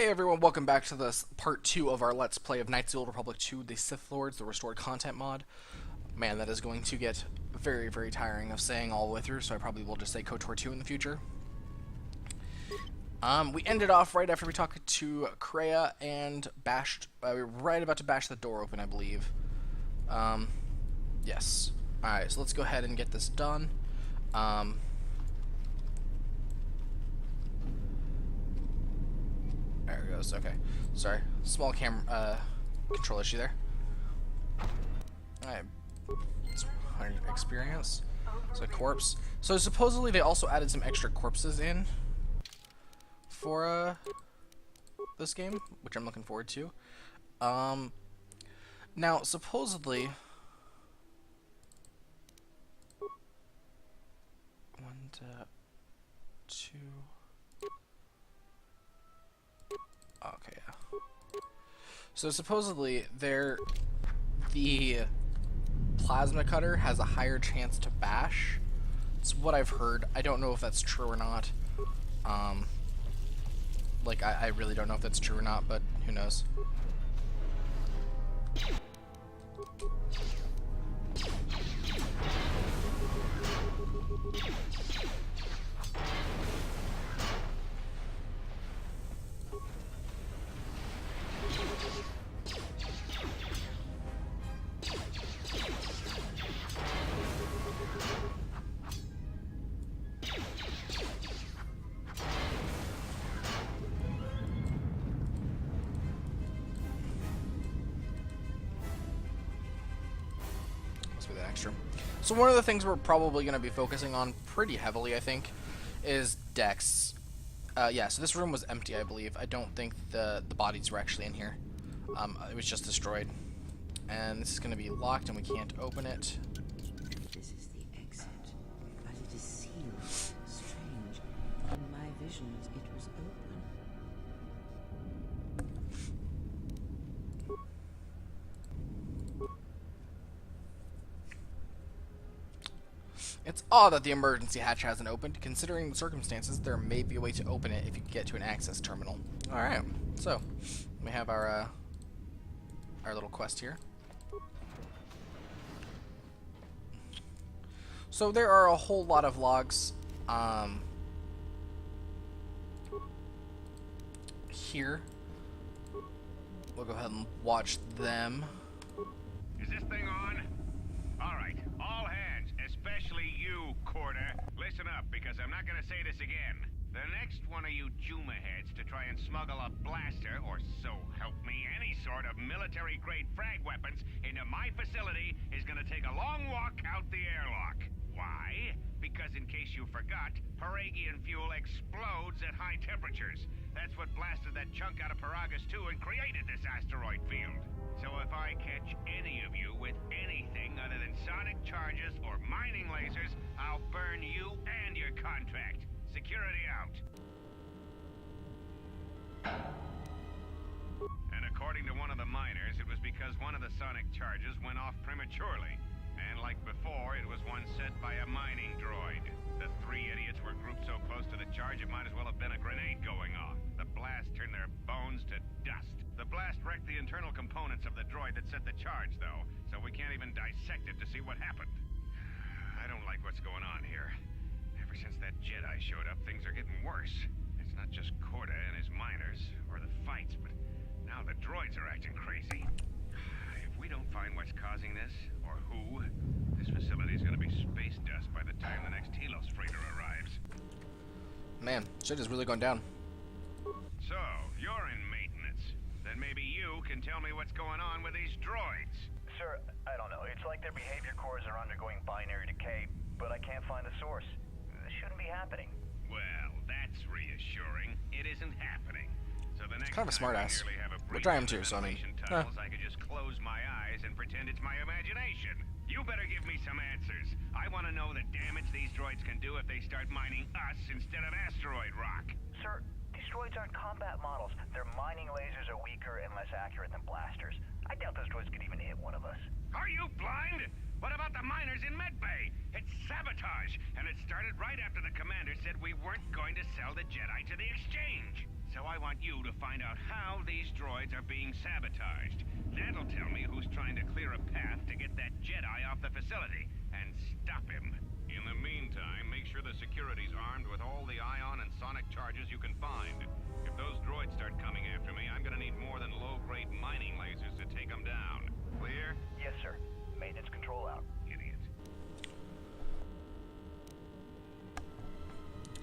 Hey everyone, welcome back to this part 2 of our Let's Play of Knights of the Old Republic 2, the Sith Lords, the Restored Content mod. Man, that is going to get very, very tiring of saying all the way through, so I probably will just say KOTOR 2 in the future. We ended off right after we talked to Kreia and bashed, we were right about to bash the door open, I believe. Yes. Alright, so let's go ahead and get this done. There it goes. Okay. Sorry. Small camera control issue there. Alright. 100 experience. So corpse. So supposedly they also added some extra corpses in for this game, which I'm looking forward to. Now supposedly one, two. Okay, yeah. So supposedly the plasma cutter has a higher chance to bash. It's what I've heard. I don't know if that's true or not. Like I really don't know if that's true or not, but who knows. Extra. So one of the things we're probably going to be focusing on pretty heavily, I think, is decks. Yeah, so this room was empty, I believe. I don't think the bodies were actually in here. It was just destroyed. And this is going to be locked and we can't open it. This is the exit, but it is sealed. Strange. In my visions, it was open. It's odd that the emergency hatch hasn't opened. Considering the circumstances, there may be a way to open it if you can get to an access terminal. Alright, so we have our little quest here. So there are a whole lot of logs here. We'll go ahead and watch them. Is this thing on? Alright, all hands, especially you, Quarter. Listen up, because I'm not gonna say this again. The next one of you Juma heads to try and smuggle a blaster, or so help me, any sort of military-grade frag weapons into my facility is gonna take a long walk out the airlock. Why? Because in case you forgot, Paragian fuel explodes at high temperatures. That's what blasted that chunk out of Paragus 2 and created this asteroid field. So if I catch any of you with anything other than sonic charges or mining lasers, I'll burn you and your contract. Security out. And according to one of the miners, it was because one of the sonic charges went off prematurely. And like before, it was one set by a mining droid. The three idiots were grouped so close to the charge, it might as well have been a grenade going off. The blast turned their bones to dust. The blast wrecked the internal components of the droid that set the charge, though, so we can't even dissect it to see what happened. I don't like what's going on here. Ever since that Jedi showed up, things are getting worse. It's not just Korda and his miners, or the fights, but now the droids are acting crazy. If we don't find what's causing this, or who, this facility's gonna be space dust by the time the next Telos freighter arrives. Man, shit is really going down. So, you're in maintenance. Then maybe you can tell me what's going on with these droids. Sir, I don't know. It's like their behavior cores are undergoing binary decay, but I can't find the source. This shouldn't be happening. Well, that's reassuring. It isn't happening. So the next Kind of a time smartass, we nearly have a which I am too, so I mean, tunnels, I could just close my eyes and pretend it's my imagination. You better give me some answers. I want to know the damage these droids can do if they start mining us instead of asteroid rock. Sir, these droids aren't combat models. Their mining lasers are weaker and less accurate than blasters. I doubt those droids could even hit one of us. Are you blind? What about the miners in Medbay? It's sabotage, and it started right after the commander said we weren't going to sell the Jedi to the exchange. So I want you to find out how these droids are being sabotaged. That'll tell me who's trying to clear a path to get that Jedi off the facility and stop him. In the meantime, make sure the security's armed with all the ion and sonic charges you can find. If those droids start coming after me, I'm gonna need more than low-grade mining lasers to take them down. Clear? Yes, sir. Maintenance control out. Idiot.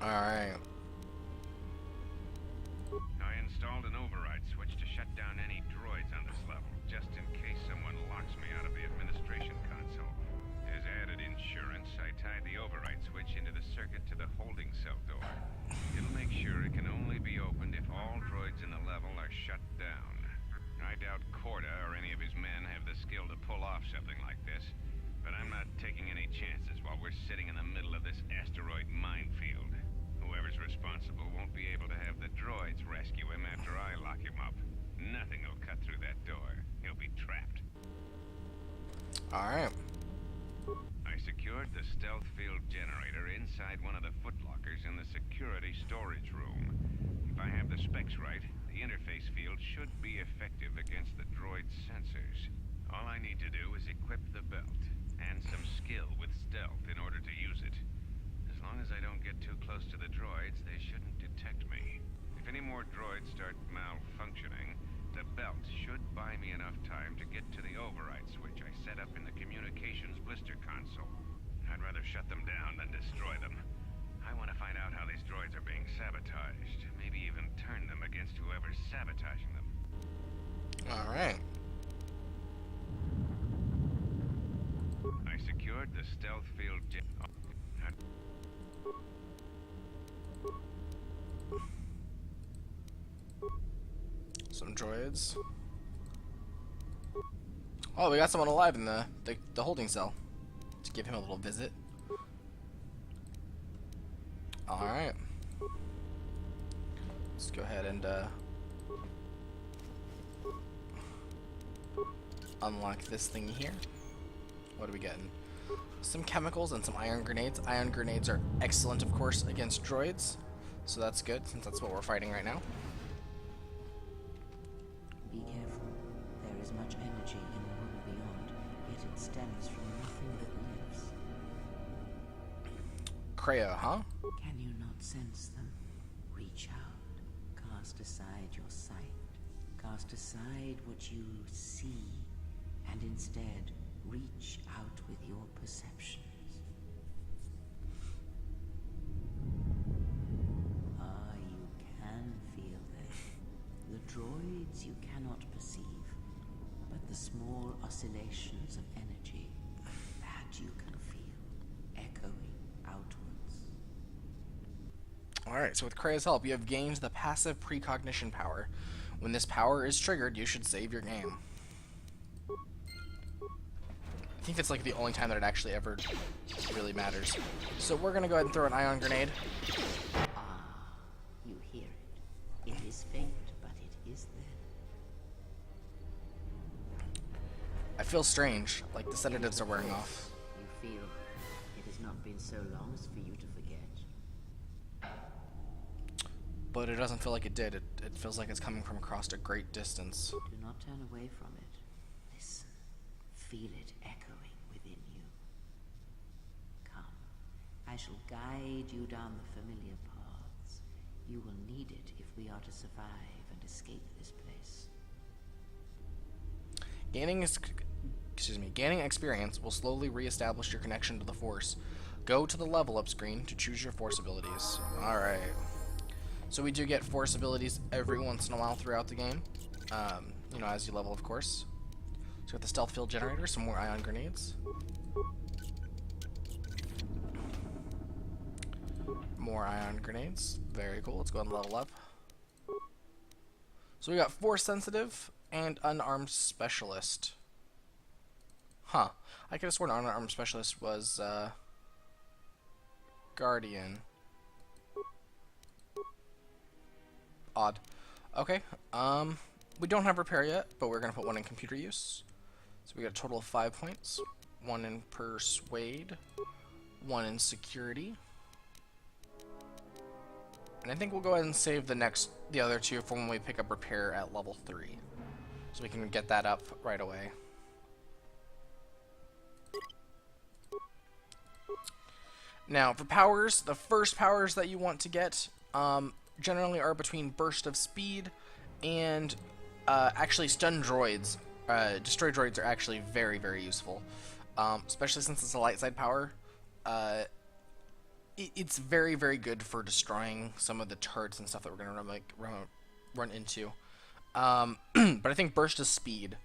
Alright. I installed an override switch to shut down any droids on this level, just in case someone locks me out of the administration console. As added insurance, I tied the override switch into the circuit to the holding cell door. It'll make sure it can only be opened if all droids in the level are shut down. I doubt Korta or any of his men have the skill to pull off something like this, but I'm not taking any chances while we're sitting in the middle of this asteroid minefield. Whoever's responsible won't be able to have the droids rescue him after I lock him up. Nothing will cut through that door. He'll be trapped. Alright. I secured the stealth field generator inside one of the footlockers in the security storage room. If I have the specs right, the interface field should be effective against the droid's sensors. All I need to do is equip the belt and some skill with stealth in order to use it. As long as I don't get too close to the droids, they shouldn't detect me. If any more droids start malfunctioning, the belt should buy me enough time to get to the override switch I set up in the communications blister console. I'd rather shut them down than destroy them. I want to find out how these droids are being sabotaged. Maybe even turn them against whoever's sabotaging them. Alright. I secured the stealth field Some droids. Oh, we got someone alive in the holding cell. To give him a little visit. Alright. Let's go ahead and unlock this thing here. What are we getting? Some chemicals and some ion grenades. Ion grenades are excellent, of course, against droids. So that's good, since that's what we're fighting right now. Be careful. There is much energy in the world beyond, yet it stems from nothing that lives. Creo, huh? Can you not sense them? Reach out. Cast aside your sight. Cast aside what you see, and instead reach out with your perceptions. Ah, you can feel them. The droids you cannot perceive, but the small oscillations of energy, that you can feel, echoing outwards. Alright, so with Krea's help, you have gained the passive precognition power. When this power is triggered, you should save your game. I think that's like the only time that it actually ever really matters. So we're gonna go ahead and throw an ion grenade. Ah, you hear it. It is faint, but it is there. I feel strange, like the sedatives are wearing off. You feel it has not been so long as for you to forget. But it doesn't feel like it did. It feels like it's coming from across a great distance. Do not turn away from it. Listen. Feel it echoing within you. Come. I shall guide you down the familiar paths. You will need it if we are to survive and escape this place. Gaining experience will slowly re-establish your connection to the Force. Go to the level up screen to choose your Force abilities. Alright. So we do get Force abilities every once in a while throughout the game. You know, as you level, of course. So we got the stealth field generator, some more ion grenades. More ion grenades. Very cool. Let's go ahead and level up. So we got Force sensitive and unarmed specialist. Huh. I could have sworn unarmed specialist was Guardian. Odd. Okay. We don't have repair yet, but we're gonna put one in computer use. So we got a total of 5 points. 1 in persuade, 1 in security, And I think we'll go ahead and save the other two for when we pick up repair at level 3. So we can get that up right away. Now, for powers, the first powers that you want to get generally are between Burst of Speed and actually Stun Droids. Destroy Droids are actually very, very useful, especially since it's a light side power. It's very, very good for destroying some of the turrets and stuff that we're going to run into. But I think Burst of Speed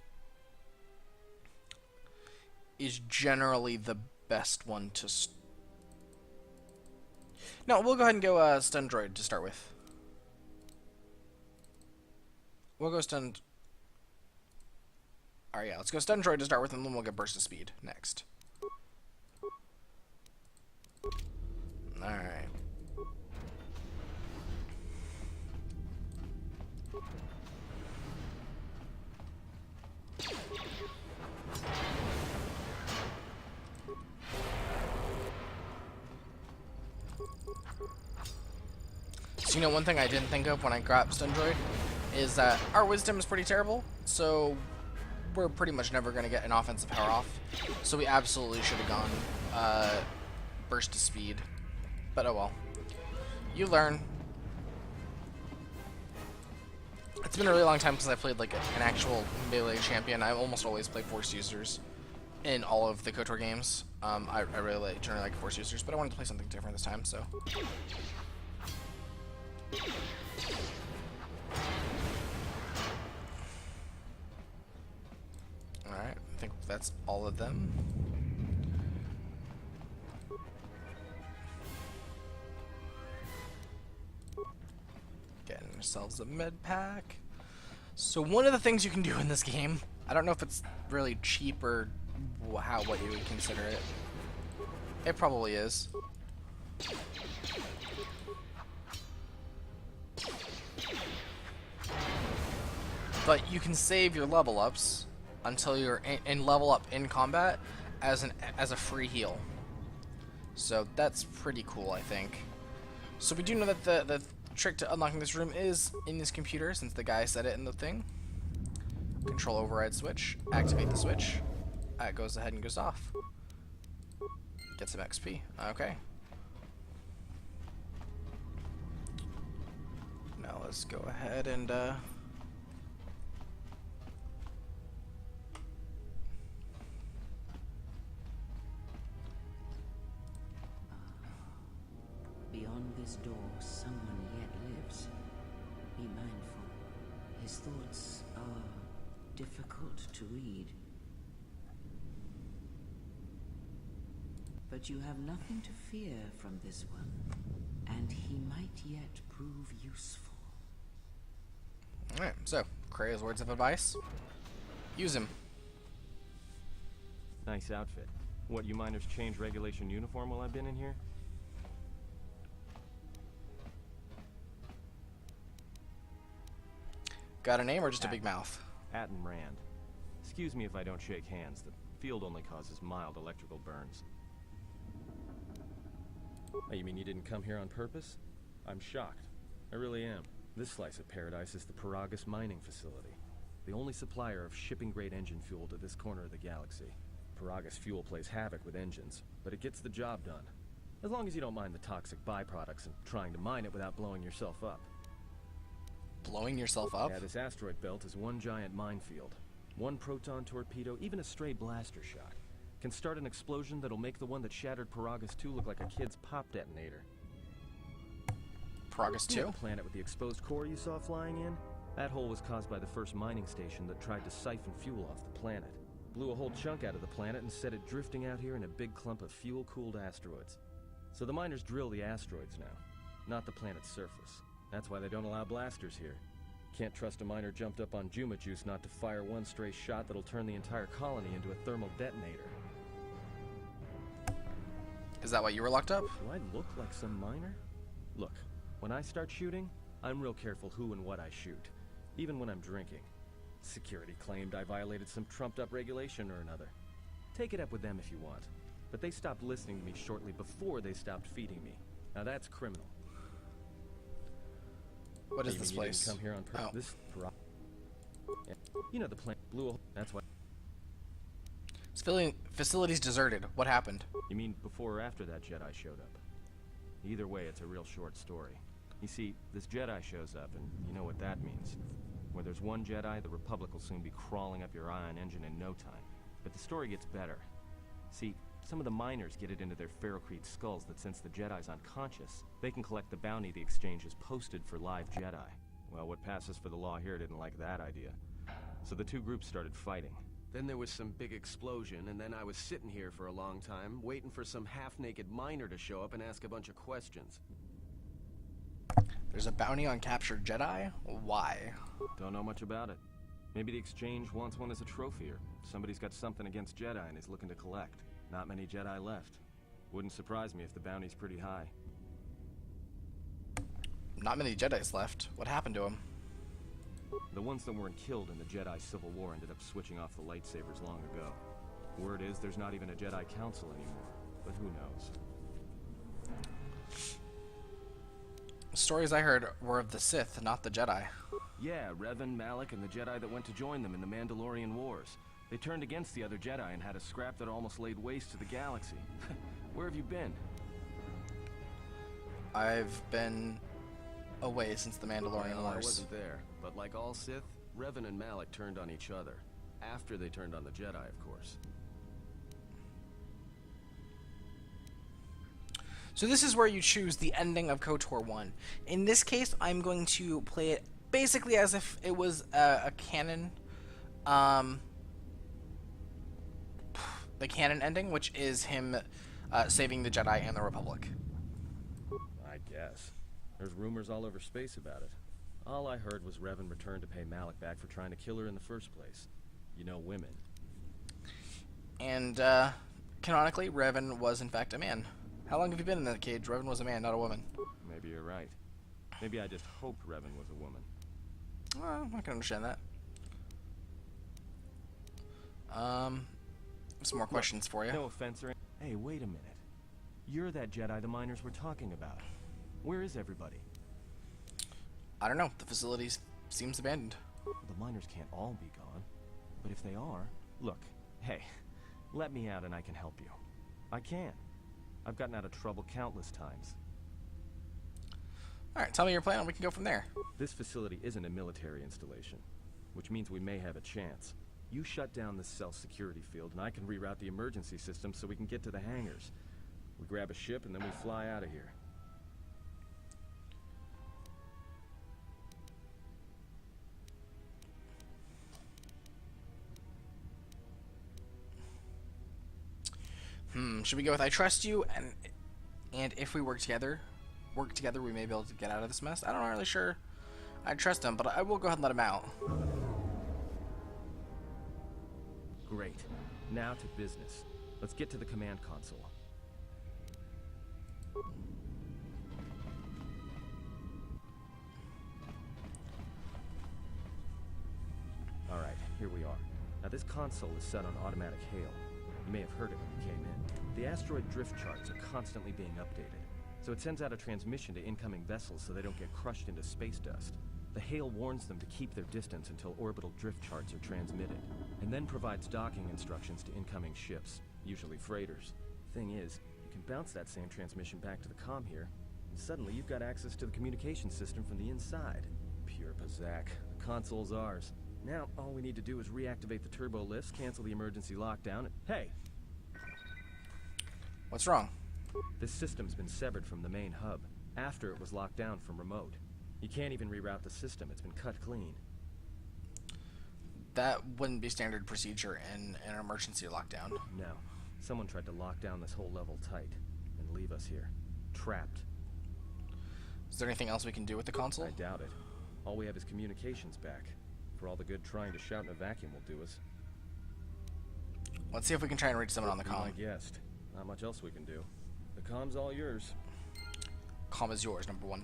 is generally the best one to No, we'll go ahead and go Stun Droid to start with. We'll go Stun... Alright, yeah, let's go Stun Droid to start with, and then we'll get Burst of Speed next. Alright. So, you know, one thing I didn't think of when I grabbed Stun Droid is that our wisdom is pretty terrible, so we're pretty much never going to get an offensive power off. So we absolutely should have gone Burst of Speed. But oh well. You learn. It's been a really long time since I played like an actual melee champion. I almost always play Force users in all of the KOTOR games. I really generally like Force users, but I wanted to play something different this time, so... Alright, I think that's all of them. Getting ourselves a med pack. So one of the things you can do in this game, I don't know if it's really cheap or what you would consider it. It probably is. But you can save your level ups until you're in level up in combat as a free heal. So that's pretty cool, I think. So we do know that the trick to unlocking this room is in this computer, since the guy said it in the thing. Control override switch, activate the switch. It goes ahead and goes off. Get some XP. Okay. Now let's go ahead and Beyond this door, someone yet lives. Be mindful. His thoughts are difficult to read. But you have nothing to fear from this one, and he might yet prove useful. Alright, so, Krea's words of advice. Use him. Nice outfit. What, you miners change regulation uniform while I've been in here? Got a name or just a big mouth? Atton Rand. Excuse me if I don't shake hands. The field only causes mild electrical burns. Oh, you mean you didn't come here on purpose? I'm shocked. I really am. This slice of paradise is the Paragus mining facility. The only supplier of shipping-grade engine fuel to this corner of the galaxy. Paragus fuel plays havoc with engines, but it gets the job done. As long as you don't mind the toxic byproducts and trying to mine it without blowing yourself up. Blowing yourself up? Yeah, this asteroid belt is one giant minefield. One proton torpedo, even a stray blaster shot, can start an explosion that'll make the one that shattered Paragus 2 look like a kid's pop detonator. Paragus 2? The planet with the exposed core you saw flying in? That hole was caused by the first mining station that tried to siphon fuel off the planet. Blew a whole chunk out of the planet and set it drifting out here in a big clump of fuel-cooled asteroids. So the miners drill the asteroids now, not the planet's surface. That's why they don't allow blasters here. Can't trust a miner jumped up on Juma Juice not to fire one stray shot that'll turn the entire colony into a thermal detonator. Is that why you were locked up? Do I look like some miner? Look, when I start shooting, I'm real careful who and what I shoot, even when I'm drinking. Security claimed I violated some trumped-up regulation or another. Take it up with them if you want, but they stopped listening to me shortly before they stopped feeding me. Now that's criminal. What is You this mean you didn't place? come here on purpose? Oh. This you know, the plant blew a hole. That's why. Facility's deserted. What happened? You mean before or after that Jedi showed up? Either way, it's a real short story. You see, this Jedi shows up, and you know what that means. Where there's one Jedi, the Republic will soon be crawling up your ion engine in no time. But the story gets better. See, some of the miners get it into their ferrocrete skulls that since the Jedi's unconscious, they can collect the bounty the exchange has posted for live Jedi. Well, what passes for the law here didn't like that idea. So the two groups started fighting. Then there was some big explosion, and then I was sitting here for a long time, waiting for some half-naked miner to show up and ask a bunch of questions. There's a bounty on captured Jedi? Why? Don't know much about it. Maybe the exchange wants one as a trophy, or somebody's got something against Jedi and is looking to collect. Not many Jedi left. Wouldn't surprise me if the bounty's pretty high. Not many Jedis left. What happened to them? The ones that weren't killed in the Jedi Civil War ended up switching off the lightsabers long ago. Word is there's not even a Jedi Council anymore, but who knows? Stories I heard were of the Sith, not the Jedi. Yeah, Revan, Malak, and the Jedi that went to join them in the Mandalorian Wars. They turned against the other Jedi and had a scrap that almost laid waste to the galaxy. Where have you been? I've been away since the Mandalorian Well, I Wars. wasn't there, but like all Sith, Revan and Malak turned on each other. After they turned on the Jedi, of course. So this is where you choose the ending of KOTOR 1. In this case, I'm going to play it basically as if it was a canon, the canon ending, which is him saving the Jedi and the Republic. I guess. There's rumors all over space about it. All I heard was Revan returned to pay Malak back for trying to kill her in the first place. You know, women. And canonically, Revan was in fact a man. How long have you been in that cage? Revan was a man, not a woman. Maybe you're right. Maybe I just hoped Revan was a woman. Well, I can understand that. Some more questions for you. No offense or... Hey, wait a minute. You're that Jedi the miners were talking about. Where is everybody? I don't know. The facility seems abandoned. The miners can't all be gone. But if they are... Look, hey, let me out and I can help you. I can. I've gotten out of trouble countless times. Alright, tell me your plan and we can go from there. This facility isn't a military installation, which means we may have a chance. You shut down this cell security field and I can reroute the emergency system so we can get to the hangars. We grab a ship and then we fly out of here. Should we go with I trust you and if we work together, we may be able to get out of this mess? I'm not really sure I trust him, but I will go ahead and let him out. Great. Now to business. Let's get to the command console. Alright, here we are. Now this console is set on automatic hail. You may have heard it when you came in. The asteroid drift charts are constantly being updated, so it sends out a transmission to incoming vessels so they don't get crushed into space dust. The hail warns them to keep their distance until orbital drift charts are transmitted, and then provides docking instructions to incoming ships, usually freighters. Thing is, you can bounce that same transmission back to the comm here, and suddenly you've got access to the communication system from the inside. Pure Pazak. The console's ours. Now, all we need to do is reactivate the turbo lifts, cancel the emergency lockdown, and... Hey! What's wrong? This system's been severed from the main hub, after it was locked down from remote. You can't even reroute the system, it's been cut clean. That wouldn't be standard procedure in an emergency lockdown. No. Someone tried to lock down this whole level tight, and leave us here. Trapped. Is there anything else we can do with the console? I doubt it. All we have is communications back. For all the good trying to shout in a vacuum will do us. Let's see if we can try and reach someone on the Be comm. my guest. Not much else we can do. The comm's all yours. Comm is yours, number one.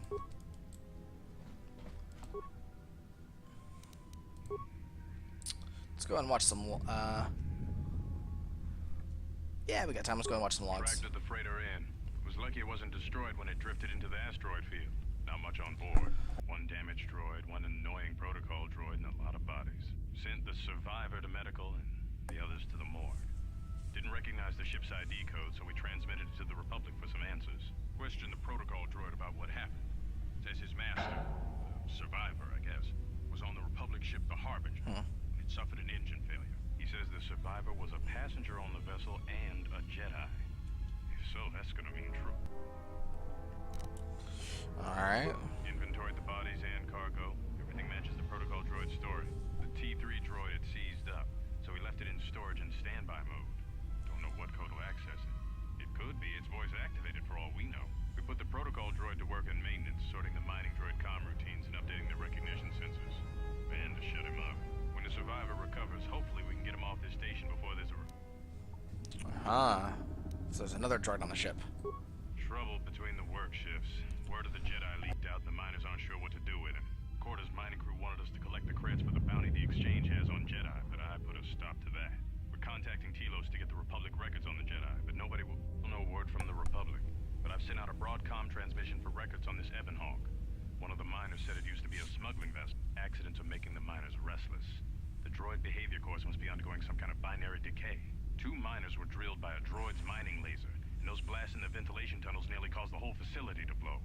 Let's go and watch some, yeah, we got time. Let's go and watch some logs. Dragged the freighter in. Was lucky it wasn't destroyed when it drifted into the asteroid field. Not much on board. one damaged droid, one annoying protocol droid, and a lot of bodies. Sent the survivor to medical and the others to the morgue. Didn't recognize the ship's ID code, so we transmitted it to the Republic for some answers. Questioned the protocol droid about what happened. Says his master, the survivor, I guess, was on the Republic ship the Harbinger. It suffered an engine failure. He says the survivor was a passenger on the vessel and a Jedi. If so, that's gonna mean true. Alright. Inventoried the bodies and cargo. Everything matches the protocol droid's story. The T3 droid had seized up, so we left it in storage in standby mode. Don't know what code will access it. It could be it's voice activated for all we know. We put the protocol droid to work in maintenance, sorting the mining droid comm routines and updating the recognition sensors. And to shut him up. When the survivor recovers, hopefully we can get him off this station before there's a... So there's another droid on the ship. Trouble between the work shifts. Word of the Jedi leaked out and the miners aren't sure what to do with him. Quarter's mining crew wanted us to collect the credits for the bounty the Exchange has on Jedi, but I put a stop to that. We're contacting Telos to get the Republic records on the Jedi, but nobody will know word from the Republic. But I've sent out a broadcom transmission for records on this Ebon Hawk. One of the miners said it used to be a smuggling vessel. Accidents are making the miners restless. The droid behavior course must be undergoing some kind of binary decay. 2 miners were drilled by a droid's mining laser, and those blasts in the ventilation tunnels nearly caused the whole facility to blow.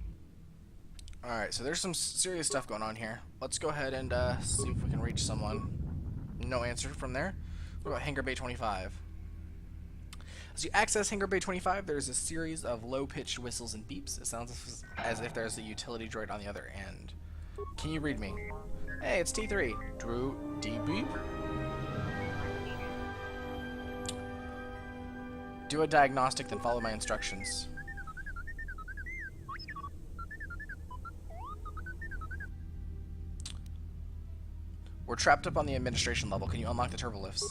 Alright, so there's some serious stuff going on here. Let's go ahead and see if we can reach someone. No answer from there. What about Hangar Bay 25? As you access Hangar Bay 25, there's a series of low-pitched whistles and beeps. It sounds as if there's a utility droid on the other end. Can you read me? Hey, it's T3. Drew D-beep? Do a diagnostic, then follow my instructions. We're trapped up on the administration level. Can you unlock the turbolifts?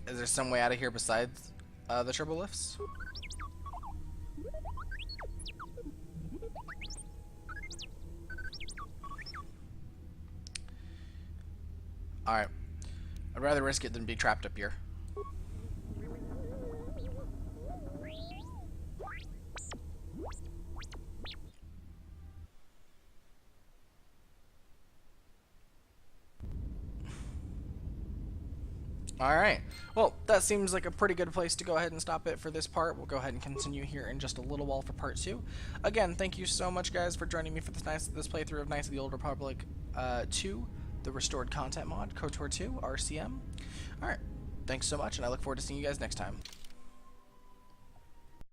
Is there some way out of here besides the turbolifts? Alright. I'd rather risk it than be trapped up here. Alright, well, that seems like a pretty good place to go ahead and stop it for this part. We'll go ahead and continue here in just a little while for part 2. Again, thank you so much, guys, for joining me for this playthrough of Knights of the Old Republic 2, the restored content mod, KOTOR2 RCM. Alright, thanks so much, and I look forward to seeing you guys next time.